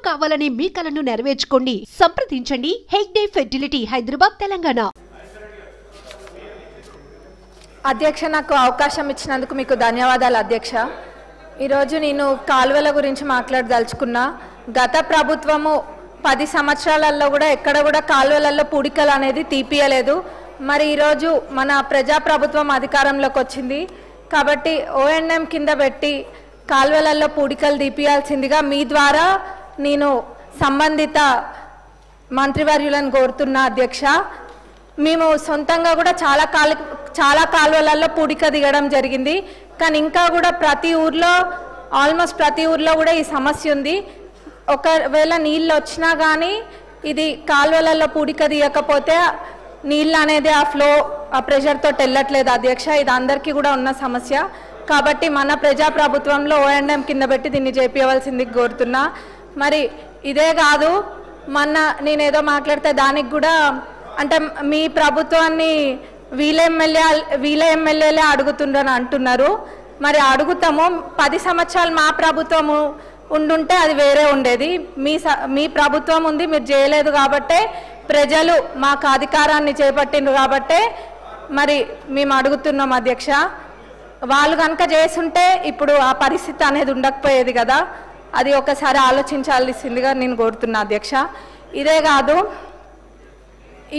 కావాలని మీ కలను నెరవేర్చుకోండి. సంప్రదించండి హెగ్డే ఫెర్టిలిటీ, హైదరాబాద్, తెలంగాణ. అధ్యక్ష, నాకు అవకాశం ఇచ్చినందుకు మీకు ధన్యవాదాలు అధ్యక్ష. ఈరోజు నేను కాలువల గురించి మాట్లాడదలుచుకున్నా. గత ప్రభుత్వము 10 సంవత్సరాలలో కూడా ఎక్కడ కూడా కాలువలలో పూడికలు అనేది తీపియలేదు. మరి ఈరోజు మన ప్రజాప్రభుత్వం అధికారంలోకి వచ్చింది కాబట్టి ONM కింద పెట్టి కాలువలలో పూడికలు తీపియాల్సిందిగా మీ ద్వారా నేను సంబంధిత మంత్రివర్యులను కోరుతున్నా అధ్యక్ష. మేము సొంతంగా కూడా చాలా కాలువలలో పూడిక దిగడం జరిగింది. కానీ ఇంకా కూడా ఆల్మోస్ట్ ప్రతి ఊర్లో కూడా ఈ సమస్య ఉంది. ఒకవేళ నీళ్ళు వచ్చినా కానీ ఇది కాలువలలో పూడిక దిగకపోతే నీళ్ళు అనేది ఆ ప్రెషర్తో వెళ్ళట్లేదు అధ్యక్ష. ఇది అందరికీ కూడా ఉన్న సమస్య కాబట్టి మన ప్రజాప్రభుత్వంలో ONM కింద పెట్టి దీన్ని చేపియవలసింది కోరుతున్నా. మరి ఇదే కాదు, నేనేదో మాట్లాడితే దానికి కూడా అంటే మీ ప్రభుత్వాన్ని వీళ్ళ ఎమ్మెల్యేలే అడుగుతుండ్రని అంటున్నారు. మరి అడుగుతాము. 10 సంవత్సరాలు మా ప్రభుత్వము ఉండుంటే అది వేరే ఉండేది. మీ ప్రభుత్వం ఉంది, మీరు చేయలేదు కాబట్టే ప్రజలు మాకు అధికారాన్ని చేపట్టిండ్రు కాబట్టే మరి మేము అడుగుతున్నాం అధ్యక్ష. వాళ్ళు కనుక చేస్తుంటే ఇప్పుడు ఆ పరిస్థితి అనేది ఉండకపోయేది కదా. అది ఒకసారి ఆలోచించాల్సిందిగా నేను కోరుతున్నా అధ్యక్ష. ఇదే కాదు,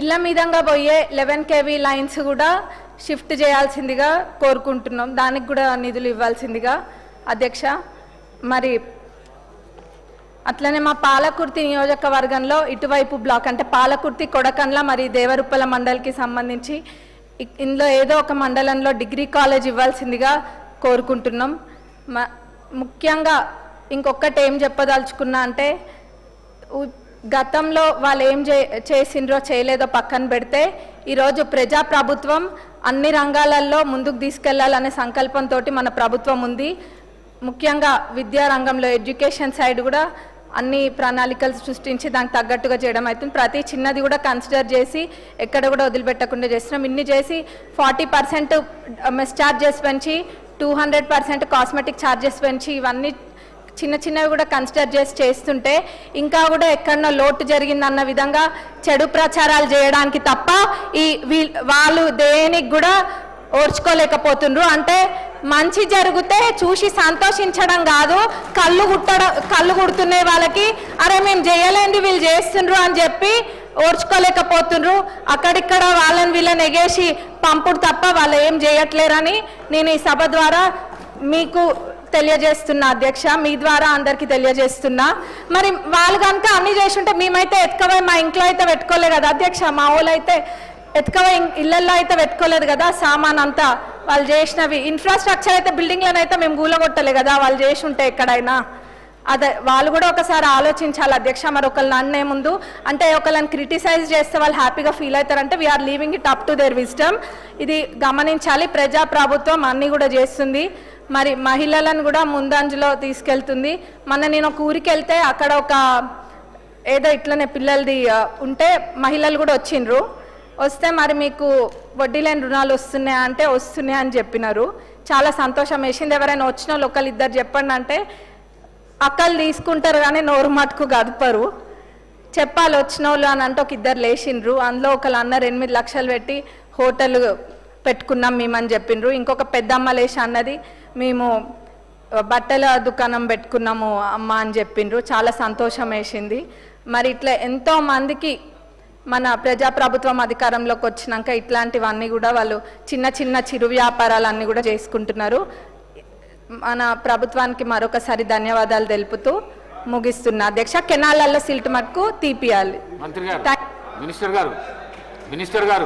ఇళ్ళ మీదంగా పోయే 11 kV లైన్స్ కూడా షిఫ్ట్ చేయాల్సిందిగా కోరుకుంటున్నాం. దానికి కూడా నిధులు ఇవ్వాల్సిందిగా అధ్యక్ష. మరి అట్లనే మా పాలకుర్తి నియోజకవర్గంలో ఇటువైపు బ్లాక్ అంటే పాలకుర్తి, కొడకండ్ల, మరి దేవరుప్పల మండలికి సంబంధించి ఇందులో ఏదో ఒక మండలంలో డిగ్రీ కాలేజ్ ఇవ్వాల్సిందిగా కోరుకుంటున్నాం. ముఖ్యంగా ఇంకొకటి ఏం చెప్పదలుచుకున్నా అంటే గతంలో వాళ్ళు ఏం చేసిండ్రో చేయలేదో పక్కన పెడితే ఈరోజు ప్రజాప్రభుత్వం అన్ని రంగాలలో ముందుకు తీసుకెళ్లాలనే సంకల్పంతో మన ప్రభుత్వం ఉంది. ముఖ్యంగా విద్యా రంగంలో ఎడ్యుకేషన్ సైడ్ కూడా అన్ని ప్రణాళికలు సృష్టించి దానికి తగ్గట్టుగా చేయడం అవుతుంది. ప్రతి చిన్నది కూడా కన్సిడర్ చేసి ఎక్కడ కూడా వదిలిపెట్టకుండా చేస్తున్నాం. ఇన్ని చేసి 40% మెస్ ఛార్జెస్ పెంచి 200% కాస్మెటిక్ ఛార్జెస్ పెంచి ఇవన్నీ చిన్నవి కూడా కన్సిడర్ చేసి చేస్తుంటే ఇంకా కూడా ఎక్కడో లోటు జరిగిందన్న విధంగా చెడు ప్రచారాలు చేయడానికి తప్ప వాళ్ళు దేనికి కూడా ఓర్చుకోలేకపోతుండ్రు. అంటే మంచి జరిగితే చూసి సంతోషించడం కాదు, కళ్ళు కుడుతున్న వాళ్ళకి అరే మేము చేయలేంది వీళ్ళు చేస్తుండ్రు అని చెప్పి ఓర్చుకోలేకపోతుండ్రు. అక్కడిక్కడ వీళ్ళని ఎగేసి పంపుడు తప్ప వాళ్ళు ఏం చేయట్లేరని నేను ఈ సభ ద్వారా మీకు తెలియజేస్తున్నా అధ్యక్ష. మీ ద్వారా అందరికీ తెలియజేస్తున్నా. మరి వాళ్ళు కనుక అన్ని చేస్తుంటే మేమైతే ఎత్తుకపోయి మా ఇంట్లో అయితే పెట్టుకోలేదు కదా అధ్యక్ష. మా ఊళ్ళో అయితే ఎత్తుకపోయి ఇళ్లలో అయితే పెట్టుకోలేదు కదా. సామాన్ అంతా వాళ్ళు చేసినవి ఇన్ఫ్రాస్ట్రక్చర్ అయితే బిల్డింగ్లను అయితే మేము కూలగొట్టలే కదా వాళ్ళు చేసి ఉంటే ఎక్కడైనా. అదే వాళ్ళు కూడా ఒకసారి ఆలోచించాలి అధ్యక్ష. మరి ఒకళ్ళని అన్నే ముందు అంటే ఒకళ్ళని క్రిటిసైజ్ చేస్తే వాళ్ళు హ్యాపీగా ఫీల్ అవుతారంటే we are leaving it up to their wisdom. ఇది గమనించాలి. ప్రజాప్రభుత్వం అన్నీ కూడా చేస్తుంది. మరి మహిళలను కూడా ముందంజలో తీసుకెళ్తుంది. నేను ఒక ఊరికి వెళ్తే అక్కడ ఏదో ఇట్లనే పిల్లలది ఉంటే మహిళలు కూడా వచ్చిండ్రు. వస్తే మరి మీకు వడ్డీ లేని రుణాలు వస్తున్నాయా అంటే వస్తున్నాయి అని చెప్పినారు. చాలా సంతోషం వేసింది. ఎవరైనా వచ్చిన వాళ్ళు ఒకళ్ళిద్దరు చెప్పండి అంటే అక్కలు తీసుకుంటారు కానీ నోరు మటుకు గదపరు. చెప్పాలి వచ్చిన వాళ్ళు అని అంటే ఒక ఇద్దరు లేచిండ్రు. అందులో ఒకళ్ళు అన్నారు 8 లక్షలు పెట్టి హోటల్ పెట్టుకున్నాం మేమని చెప్పిండ్రు. ఇంకొక పెద్దమ్మ లేచి అన్నది మేము బట్టల దుకాణం పెట్టుకున్నాము అమ్మ అని చెప్పిండ్రు. చాలా సంతోషం వేసింది. మరి ఇట్లా ఎంతో మందికి మన ప్రజాప్రభుత్వం అధికారంలోకి వచ్చినాక ఇట్లాంటివన్నీ కూడా వాళ్ళు చిన్న చిరు వ్యాపారాలన్నీ కూడా చేసుకుంటున్నారు. మన ప్రభుత్వానికి మరొకసారి ధన్యవాదాలు తెలుపుతూ ముగిస్తున్నా అధ్యక్ష. కెనాలలో సిల్ట్ మట్టుకు తీపియాలి. మినిస్టర్ గారు